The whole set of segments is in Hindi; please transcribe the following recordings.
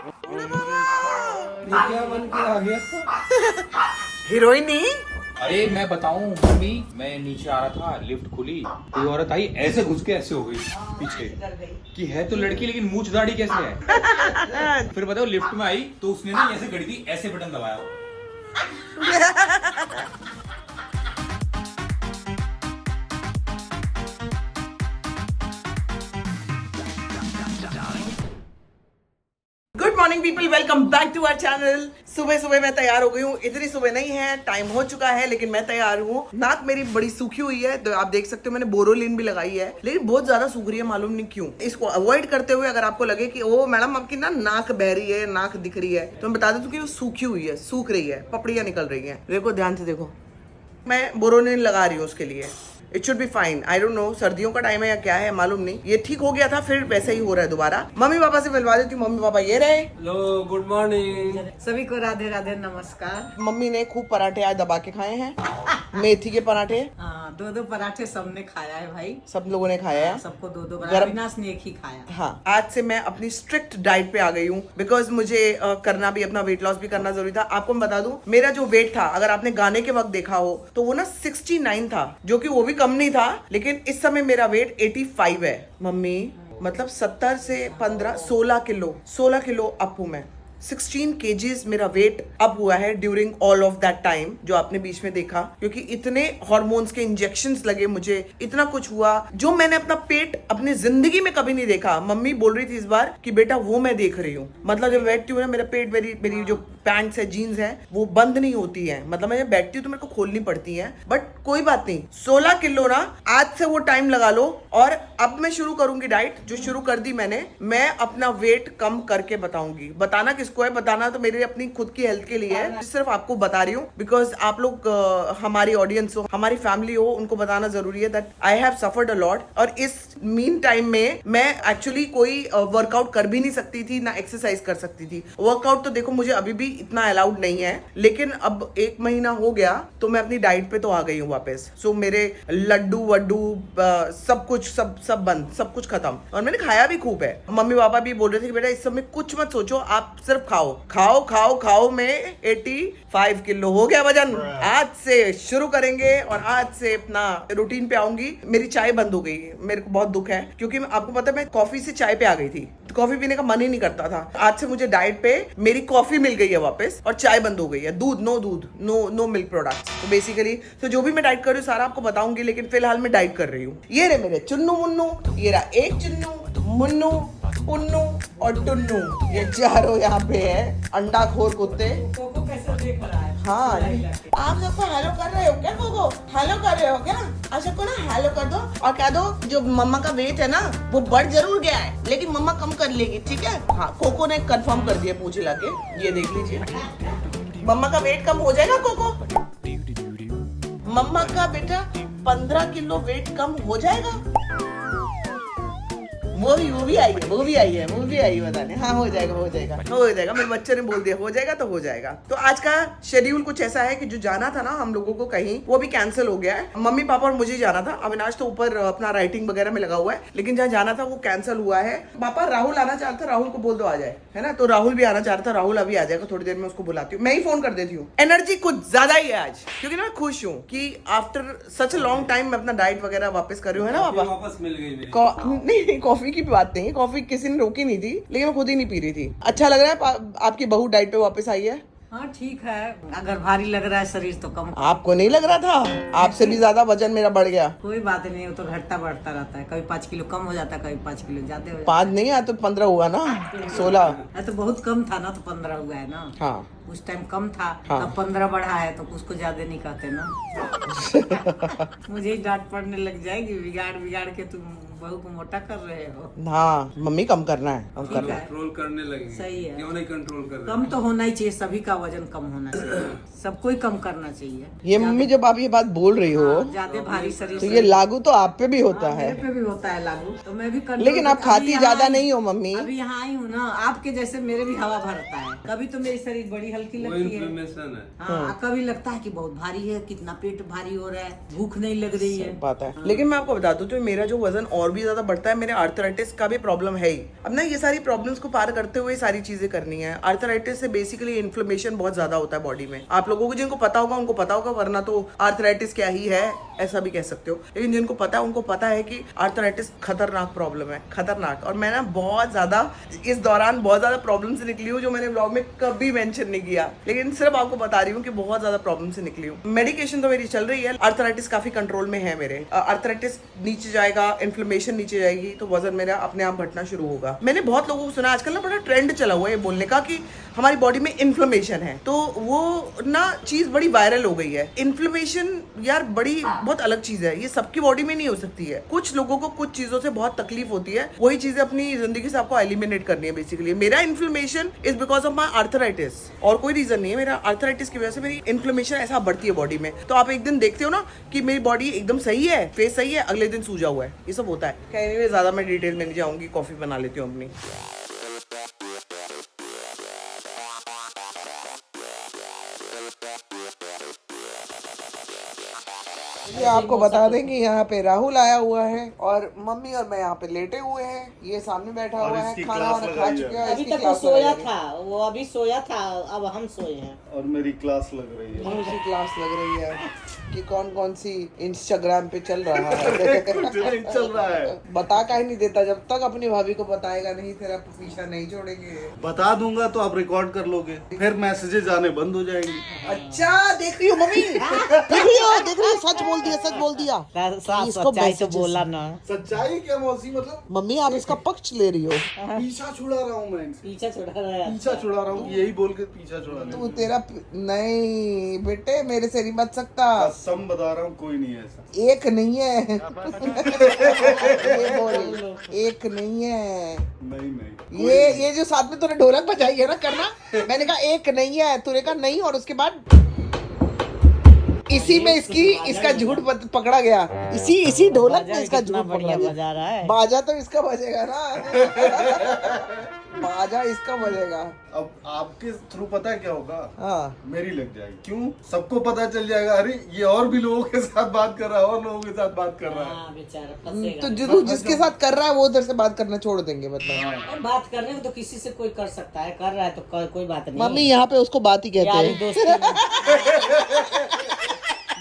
क्या बन के आ गया? हीरोइनी। अरे मैं बताऊं मम्मी, मैं नीचे आ रहा था, लिफ्ट खुली, कोई औरत आई, ऐसे घुस के ऐसे हो गई पीछे कि है तो लड़की लेकिन मूंछ दाढ़ी कैसे है। फिर बताओ लिफ्ट में आई तो उसने ना ऐसे घड़ी थी, ऐसे बटन दबाया। Good morning people, welcome back to our channel. सुबह सुबह मैं तैयार हो गई हूँ। इतनी सुबह नहीं है, टाइम हो चुका है, लेकिन मैं तैयार हूँ। नाक मेरी बड़ी सूखी हुई है, तो आप देख सकते हो मैंने बोरोलिन भी लगाई है, लेकिन बहुत ज्यादा सूख रही है, मालूम नहीं क्यों। इसको अवॉइड करते हुए अगर आपको लगे कि ओ मैडम आपकी ना नाक बह रही है, नाक दिख रही है, तो मैं बता दूं कि वो सूखी हुई है, सूख रही है, पपड़ियां निकल रही है। देखो ध्यान से देखो, मैं बोरोलिन लगा रही हूँ उसके लिए। It should be fine. I don't know सर्दियों का टाइम है या क्या है, मालूम नहीं। ये ठीक हो गया था, फिर वैसे ही हो रहा है दोबारा। मम्मी पापा से मिलवा देती हूँ। मम्मी पापा ये रहे। Hello, good morning. सभी को राधे राधे नमस्कार। मम्मी ने खूब पराठे आज दबा के खाए हैं, मेथी के पराठे। हाँ, दो पराठे सबने खाया है भाई, सब लोगों ने खाया है। सबको दो गरम- अविनाश ने एक ही खाया। हाँ, आज से मैं अपनी स्ट्रिक्ट डाइट पे आ गई हूँ, बिकॉज मुझे करना भी, अपना वेट लॉस भी करना जरूरी था। आपको मैं बता दूं, मेरा जो वेट था, अगर आपने गाने के वक्त देखा हो तो वो ना 69 था, जो कि वो भी कम नहीं था, लेकिन इस समय मेरा वेट 85 है। मम्मी मतलब 70 से 15 16 किलो अप हूं मैं। 16 kgs मेरा वेट अप हुआ है during all of that time जो आपने बीच में देखा, क्योंकि इतने हार्मोन्स के इंजेक्शंस लगे मुझे, इतना कुछ हुआ जो मैंने अपना पेट अपनी जिंदगी में कभी नहीं देखा। मम्मी बोल रही थी इस बार कि बेटा वो मैं देख रही हूँ, मतलब जब बैठती हूँ ना मेरा पेट, मेरी जो पैंट्स है, जीन्स है, वो बंद नहीं होती है, मतलब मैं जब बैठती हूँ तो मेरे को खोलनी पड़ती है। बट कोई बात नहीं, 16 किलो ना, आज से वो टाइम लगा लो। और अब मैं शुरू करूंगी डाइट, जो शुरू कर दी मैंने। मैं अपना वेट कम करके बताऊंगी। बताना किसको है? बताना तो मेरी अपनी खुद की हेल्थ के लिए है, सिर्फ आपको बता रही हूँ, बिकॉज आप लोग हमारी ऑडियंस हो, हमारी फैमिली हो, उनको बताना जरूरी है that I have suffered a lot. और इस मीन टाइम में मैं एक्चुअली कोई वर्कआउट कर भी नहीं सकती थी, ना एक्सरसाइज कर सकती थी। वर्कआउट तो देखो मुझे अभी भी इतना अलाउड नहीं है, लेकिन अब 1 महीना हो गया तो मैं अपनी डाइट पे तो आ गई हूँ वापस। सो मेरे लड्डू वड्डू सब कुछ सब बंद, सब कुछ खत्म, और मैंने खाया भी खूब है। मम्मी पापा भी बोल रहे थे कि बेटा इस समय कुछ मत सोचो, आप सिर्फ खाओ खाओ खाओ खाओ। में 85 किलो हो गया वजन। आज से शुरू करेंगे और आज से अपना रूटीन पे आऊंगी। मेरी चाय बंद हो गई, मेरे को बहुत दुख है, क्योंकि आपको पता है मैं कॉफी से चाय पे आ गई थी, कॉफी पीने का मन ही नहीं करता था। आज से मुझे डाइट पे मेरी कॉफी मिल गई है वापस, और चाय बंद हो गई है। दूध नो मिल्क प्रोडक्ट्स। तो बेसिकली तो जो भी मैं डाइट कर रही हूँ सारा आपको बताऊंगी, लेकिन फिलहाल मैं डाइट कर रही हूँ। ये रहे मेरे चुन्नू मुन्नू, ये रहा एक चुन्नू, मुन्नू, पुन्नू और टुन्नू, ये चारों यहाँ पे है अंडा खोर कुत्ते। कोको कैसे देख रहा है? हाँ, आप सबको हेलो कर रहे हो क्या? कोको हेलो कर रहे हो क्या? आप सबको ना हेलो कर दो, और कह दो जो मम्मा का वेट है ना वो बढ़ जरूर गया है, लेकिन मम्मा कम कर लेगी, ठीक है? हाँ, कोको ने कंफर्म कर दिया पूछ ला के, ये देख लीजिए। मम्मा का वेट कम हो जाएगा कोको। मम्मा का बेटा 15 किलो वेट कम हो जाएगा। वो भी आई है बताने। हाँ हो जाएगा। मेरे बच्चे ने बोल दिया हो जाएगा तो हो जाएगा। तो आज का शेड्यूल कुछ ऐसा है कि जो जाना था ना हम लोगों को कहीं, वो भी कैंसिल हो गया है। मम्मी पापा और मुझे जाना था। अविनाश तो ऊपर अपना राइटिंग वगैरह में लगा हुआ है, लेकिन जहाँ जाना था वो कैंसिल हुआ है। पापा राहुल आना चाहता, राहुल को बोल दो आ जाए, है ना? तो राहुल भी आना चाहता, राहुल अभी आ जाएगा, थोड़ी देर में उसको बुलाती हूँ। मैं ही फोन कर देती हूँ। एनर्जी कुछ ज्यादा ही है आज, क्योंकि ना मैं खुश हूँ कि after such a long time मैं अपना डाइट वगैरह वापस कर रही हूँ, है ना पापा? वापस मिल गई मेरी। नहीं, कॉफी की बात नहीं है, कॉफी किसी ने रोकी नहीं थी, लेकिन मैं खुद ही नहीं पी रही थी। अच्छा लग रहा है आपकी बहू डाइट पे वापस आई है? हाँ ठीक है, अगर भारी लग रहा है शरीर तो कम। आपको नहीं लग रहा था? आपसे भी ज्यादा वजन मेरा बढ़ गया। कोई बात नहीं, वो तो घटता बढ़ता रहता है, कभी 5 किलो कम हो जाता है, कभी 5 किलो ज्यादा हो जाता 5 नहीं है तो 15 हुआ ना, 16। है। तो बहुत कम था ना, तो 15 हुआ है ना। हाँ, उस टाइम कम था, हाँ। अब 15 बढ़ा है, तो उसको ज्यादा नहीं कहते ना। मुझे ही डांट पड़ने लग जाएगी, बिगाड़ के तुम बहू को मोटा कर रहे हो। हाँ मम्मी कम करना है, कम ठीक करना है। है। कंट्रोल करने लगी। सही है। क्यों नहीं कंट्रोल कर रहे? कम तो होना ही चाहिए, सभी का वजन कम होना चाहिए, सबको ही कम करना चाहिए। ये मम्मी जब आप ये बात बोल रही हो ज्यादा भारी शरीर तो ये लागू तो आप पे भी होता है, मेरे पे भी होता है लागू, तो मैं भी कंट्रोल। लेकिन आप अभी खाती यहाँ ज्यादा आई- नहीं हो मम्मी। अभी यहाँ आई हूँ ना, आपके जैसे मेरे भी हवा भरता है। कभी तो मेरी शरीर बड़ी हल्की वो लगती है, इन्फ्लेमेशन है। हाँ, कभी लगता है कि बहुत भारी है, कितना पेट भारी हो रहा है, भूख नहीं लग रही है। बात है। लेकिन मैं आपको बता दूं तो मेरा जो वजन और भी ज्यादा बढ़ता है, मेरे आर्थराइटिस का भी प्रॉब्लम है ही। अब ना ये सारी प्रॉब्लम्स को पार करते हुए सारी चीजें करनी है। आर्थराइटिस से बेसिकली इन्फ्लेमेशन बहुत ज्यादा होता है बॉडी में। आप लोगों को जिनको पता होगा उनको पता होगा, वरना तो आर्थराइटिस क्या ही है ऐसा भी कह सकते हो। लेकिन जिनको पता है उनको पता है कि आर्थराइटिस खतरनाक प्रॉब्लम है, खतरनाक। और मैं ना बहुत ज्यादा इस दौरान बहुत ज्यादा प्रॉब्लम से निकली हूँ, जो मैंने ब्लॉग में कभी मेंशन नहीं किया, लेकिन सिर्फ आपको बता रही हूँ कि बहुत ज्यादा प्रॉब्लम से निकली हूँ। मेडिकेशन तो मेरी चल रही है, आर्थराइटिस काफी कंट्रोल में है मेरे। आर्थराइटिस नीचे जाएगा, इन्फ्लेमेशन नीचे जाएगी तो वजन मेरा अपने आप घटना शुरू होगा। मैंने बहुत लोगों को सुना आजकल ना बड़ा ट्रेंड चला हुआ है बोलने का कि हमारी बॉडी में इन्फ्लेमेशन है, तो वो ना चीज बड़ी वायरल हो गई है। इन्फ्लेमेशन यार बड़ी बहुत अलग चीज है, ये सबकी बॉडी में नहीं हो सकती है। कुछ लोगों को कुछ चीजों से बहुत तकलीफ होती है, वही चीजें अपनी जिंदगी से आपको एलिमिनेट करनी है बेसिकली। मेरा inflammation is because of my arthritis, और कोई रीजन नहीं है। मेरा आर्थराइटिस की वजह से मेरी इन्फ्लेमेशन ऐसा बढ़ती है बॉडी में। तो आप एक दिन देखते हो ना कि मेरी बॉडी एकदम सही है, फेस सही है, अगले दिन सूजा हुआ है, ये सब होता है। कहने में ज्यादा मैं डिटेल में नहीं जाऊंगी, कॉफी बना लेती हूँ अपनी। ये आपको बता दें कि यहाँ पे राहुल आया हुआ है और मम्मी और मैं यहाँ पे लेटे हुए हैं। ये सामने बैठा हुआ है, खाना वाना खा चुके हैं। अभी तक वो सोया था, वो अभी सोया था, अब हम सोए हैं। और मेरी क्लास लग रही है। मुझे क्लास लग रही है कि कौन कौन सी इंस्टाग्राम पे चल रहा है। कुछ नहीं चल रहा है। बता का ही नहीं देता, जब तक अपनी भाभी को बताएगा नहीं तेरा पीछा नहीं छोड़ेंगे। बता दूंगा तो आप रिकॉर्ड कर लोगे, फिर मैसेजेस आने बंद हो जाएंगे। अच्छा देख रही हो मम्मी, देख रही हो, सच बोल दिया, सच बोल दिया। इसको सच्चाई तो messages- बोला ना। सच्चाई क्या मौसी, मतलब मम्मी आप इसका पक्ष ले रही हो। पीछा छुड़ा रहा हूँ मैं इनसे। पीछा छुड़ा रहा है। पीछा छुड़ा रहा हूँ, यही बोल के पीछा छुड़ा तू तेरा नहीं बेटे, मेरे से नहीं बच सकता। कसम बता रहा हूँ, कोई नहीं है ऐसा। एक नहीं है। ये बोल, एक नहीं है। नहीं ये जो साथ में तूने ढोलक बजाई है ना करना, मैंने कहा एक नहीं है, तूने कहा नहीं, और उसके बाद इसी में इसका झूठ पकड़ा गया। इसी ढोलक में इसका झूठ पकड़ा गया। बजा रहा है। बाजा तो इसका बजेगा ना। बाजा इसका बजेगा। अब आपके थ्रू पता है क्या होगा? हाँ मेरी लग जाएगी। क्यों? सबको पता चल जाएगा, अरे ये और भी लोगों के साथ बात कर रहा है, और लोगों के साथ बात कर रहा है। हाँ, बेचारा फंसेगा। तो जो जिसके साथ कर रहा है वो उधर से बात करना छोड़ देंगे, मतलब। और बात करने को तो किसी से कोई कर सकता है, कर रहा है तो कोई बात नहीं। मम्मी यहाँ पे उसको बात ही कहते यारी हैं। दोस्ती में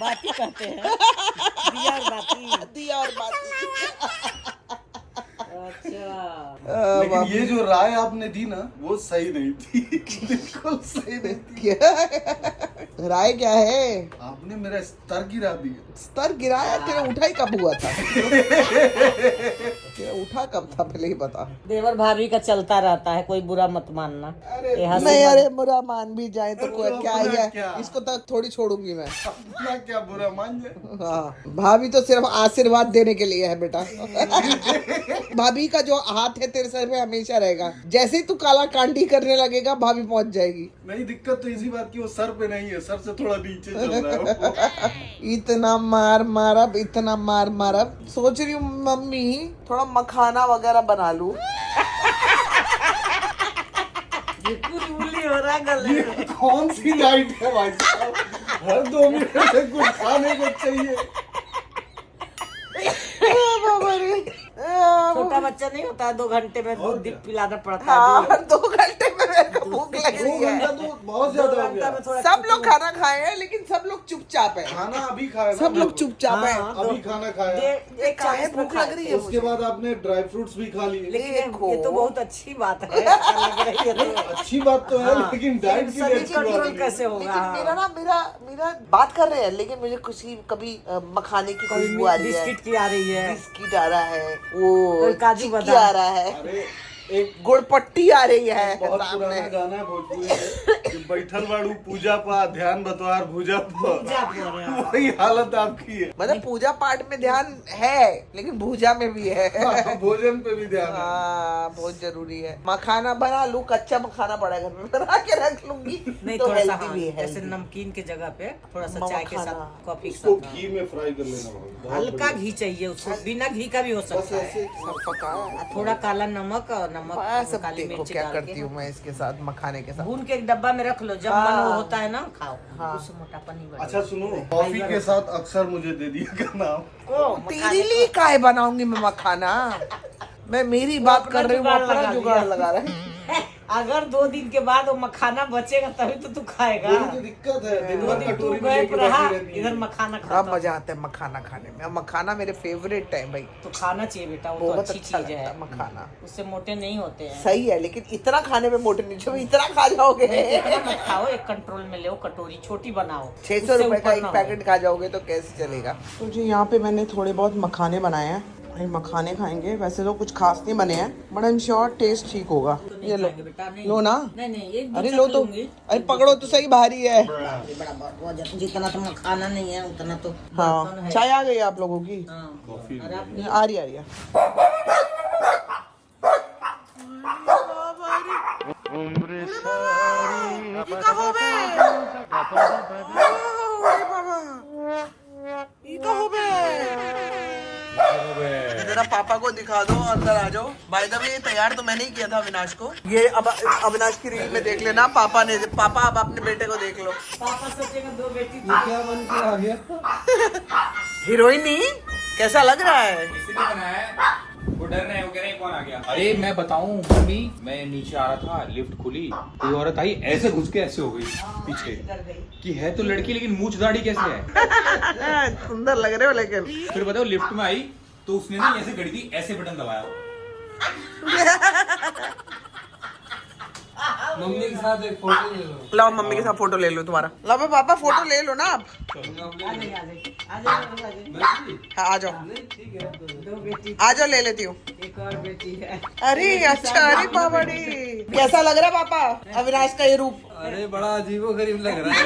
बात ही करते हैं। दिया और बाती। दिया और बात। अच्छा। लेकिन ये जो राय आपने दी ना, वो सही नहीं थी। बिल्कुल सही नहीं थी। क्या राय क्या है? आपने मेरा स्तर गिरा दिया। स्तर गिराया? तेरा उठा ही कब हुआ था? तेरा उठा कब था पहले ही बता। देवर भाभी का चलता रहता है, कोई बुरा मत मानना। ये हंसी नहीं मत- अरे बुरा मान भी जाए तो कोई क्या ही है, क्या? इसको तक थोड़ी छोड़ूंगी मैं। अपना क्या बुरा मान जाए। हाँ भाभी तो सिर्फ आशीर्वाद देने के लिए है बेटा। भाभी का जो हाथ है तेरे सर पे हमेशा रहेगा। जैसे ही तू काला कांडी करने लगेगा भाभी पहुंच जाएगी। नहीं, दिक्कत तो इसी बात की वो सर पे नहीं है, सर से थोड़ा नीचे चल रहा है वो। इतना मार मारब, इतना मार मारब। सोच रही हूँ मम्मी थोड़ा मखाना वगैरह बना लूं। ये कुलबुली हो रहा है गले में। ये कौन सी डाइट है भाई साहब? हर 2 मिनट में कुछ खाने को चाहिए। बाबा रे। छोटा बच्चा नहीं होता है, 2 घंटे में दूध पिलाना पड़ता है। हाँ 2 घंटे में मेरे को भूख लग 2 रही है। घंटा तो बहुत ज्यादा हो घंटा गया। में थोड़ा सब लोग खाना खाए हैं लेकिन सब लोग चुपचाप है। खाना अभी खाया ना सब लोग चुपचाप है। हाँ, अभी खाना खाया। एक काहे भूख लग रही है उसके बाद आपने ड्राई फ्रूट्स भी खा लिए। लेकिन देखो। ये तो बहुत अच्छी बात है। अच्छा लग रही है तो। अच्छी बात तो है, लेकिन डाइट के लिए सभी अच्छी बात कंट्रोल नहीं है। कैसे होगा? लेकिन मेरा ना मेरा बात कर रहे हैं लेकिन मुझे खुशी कभी मखाने की खुशबू आ रही है, बिस्किट की आ रही है, बिस्किट आ रहा है, वो कोई काजू चिक्की बादाम। आ रहा है, अरे एक गुड़पट्टी आ रही है बहुत पुराना सामने। गाना है भोजपुरी में कि बैठल बाड़ू पूजा पा ध्यान बतवार भूजा पा। जा बोल रहे हैं। वही हालत आपकी है। मतलब पूजा पाठ में ध्यान है लेकिन भूजा में भी है। हाँ, भोजन पे भी ध्यान है। हाँ बहुत जरूरी है। मखाना बना लूं, कच्चा मखाना पड़ा है घर में, बना के रख लूंगी नहीं तो थोड़ा सा हेल्दी हाँ, भी है। जैसे नमकीन के जगह पे थोड़ा सा चाय के मखाना। साथ, कॉफी के उसको साथ, घी में फ्राई कर लेना होगा, बहुत हल्का बढ़िया। घी चाहिए उसको, बिना घी का भी हो बस सकता है। ऐसे सब पका है। थोड़ा काला नमक और नमक सब काली देखो मिर्च क्या डाल करती के हूँ मैं इसके साथ मखाने के साथ। भून के एक डब्बा में रख लो, जब मन वो होता है ना खाओ। हाँ। उससे मोटापा नहीं बढ़ेगा। अच्छा सुनो, कॉफी के साथ अक्सर मुझे दे दिया करना। तेरे लिए काय बनाऊंगी मैं मखाना? मैं मेरी बात कर रही हूँ, वो अपना जुगाड़ लगा रहा है। अगर 2 दिन के बाद वो मखाना बचेगा तभी तो तू खाएगा। वही तो दिक्कत है, दिन 2 भर दिन तू कटोरी में गए लेके रहा, बैठी रहती है। इधर मखाना बड़ा खाता मजा आता है मखाना खाने में। मखाना मेरे फेवरेट है भाई, तो खाना चाहिए बेटा, वो तो बहुत अच्छी अच्छा चीज लगता है। है मखाना। उससे मोटे नहीं होते हैं। सही है, लेकिन इतना खाने में मोटे नहीं चाहिए, इतना खा जाओगे। इतना मत खाओ, एक कंट्रोल में लो, कटोरी छोटी बनाओ। 600 उससे रुपए का ऊपर एक ना हो। पैकेट खा जाओगे तो कैसे चलेगा। तो जी यहाँ पे मैंने थोड़े बहुत मखाने बनाए हैं, भाई मखाने खाएंगे। वैसे तो कुछ खास नहीं बने हैं, but I am sure test ठीक होगा। तो नहीं ये लो, खाएंगे बेटा, नहीं। लो ना। नहीं एक अरे दूसरा लो तो, लूंगी। अरे पकड़ो तो सही, भारी है। बड़ा वजन, जितना तो मखाना नहीं है उतना तो बर्तन हाँ, है। चाय आ गई आप लोगों की? हाँ। और आप आ रही है। जरा पापा को दिखा दो, अंदर आ जाओ। बाय द वे तैयार तो मैंने ही किया था अविनाश को। ये अब अविनाश की रील में देख लेना, पापा अब अपने बेटे को देख लो। पापा सोचेगा 2 बेटी थी। क्या बन के आ गया? हीरोइनी कैसा लग रहा है? इसी ने बनाया है। वो डर रहे हैं, वो कह रहे हैं कौन आ गया। अरे मैं बताऊं मम्मी, मैं नीचे आ रहा था, लिफ्ट खुली, कोई औरत आई, ऐसे घुस के ऐसे हो गई पीछे, डर गई। कि है तो लड़की लेकिन मूंछ दाढ़ी कैसे है। सुंदर लग रहे हो लेकिन। फिर बताओ लिफ्ट में आई तो उसने ना ऐसे घड़ी थी, ऐसे बटन दबाया। मम्मी के साथ एक फोटो ले लो। लाओ मम्मी के साथ फोटो ले लो तुम्हारा। लो बे पापा फोटो ले लो ना आप। आ हाँ आ जाओ, ठीक है 2 बेटी, आ जाओ, ले लेती हूँ। एक और बेटी है। अरे अच्छा, अरे बाबा रे, कैसा लग रहा है पापा अविनाश का ये रूप? अरे बड़ा अजीबो गरीब लग रहा है।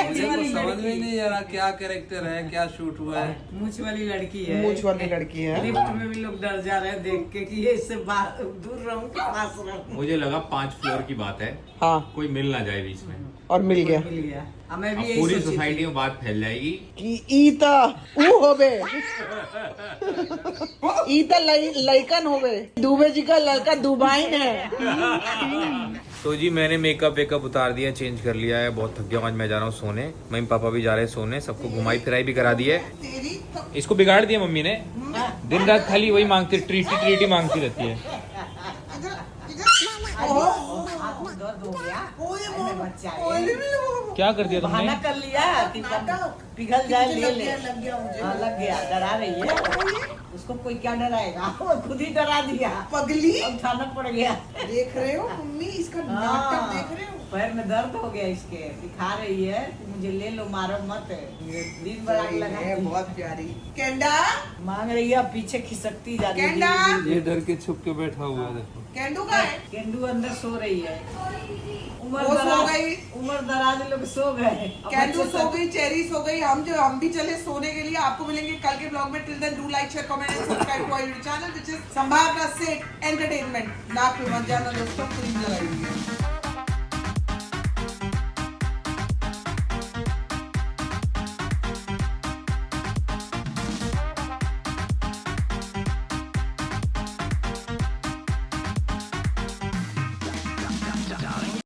मुझे कुछ समझ में ही नहीं आ रहा क्या कैरेक्टर है, क्या शूट हुआ है। मूछ वाली लड़की है। मूछ वाली लड़की है। लिफ्ट में भी लोग डर जा रहे हैं देख के कि ये इससे दूर रहूं कि पास रहूं। मुझे लगा 5 फ्लोर की बात है, हाँ, कोई मिल ना जाए बीच में, और मिल गया मिल गया। हमें भी अब यही पूरी सोची थी। सोसाइटी में बात फैल जाएगी। कि ईता ऊ होबे, ईता लइकन होबे, दुबे जी का लड़का दुबाइन है। तो जी मैंने मेकअप वेकअप उतार दिया, चेंज कर लिया है, बहुत थक गया हूं। आज मैं जा रहा हूँ सोने, मम्मी पापा भी जा रहे हैं सोने, सबको घुमाई फिराई भी करा दी है। इसको बिगाड़ दिया मम्मी ने, दिन रात खाली वही मांगती, ट्रीटी मांगती रहती है। दर्द हो गया, अरे बच्चा है। क्या कर दिया तुमने? बहाना कर लिया, पिघल जाए ले ले। हाँ लग गया, डरा रही है उसको, कोई क्या डराएगा, वो खुद ही डरा दिया। पगली अब उठाना पड़ गया। देख रहे हो मम्मी, इसका नाटक देख रहे हो? पैर में दर्द हो गया इसके, दिखा रही है कि मुझे ले लो, मारो मत। दिन भर आग लगा है, बहुत प्यारी। केंडा मांग रही है, पीछे खिसकती जा रही केंडा? है। ये डर के छुप के बैठा हुआ है देखो। केंडू का है? केंडू अंदर सो रही है। वो सो गई। उम्र दराज लोग सो गए। कैंडू सो गई, चेरी सो गई, हम भी चले सोने के लिए। आपको मिलेंगे कल के ब्लॉग में। Till then do like, share, comment and subscribe to our channel which is Sambhavna से एंटरटेनमेंट। ना कोई मत जाना दोस्तों,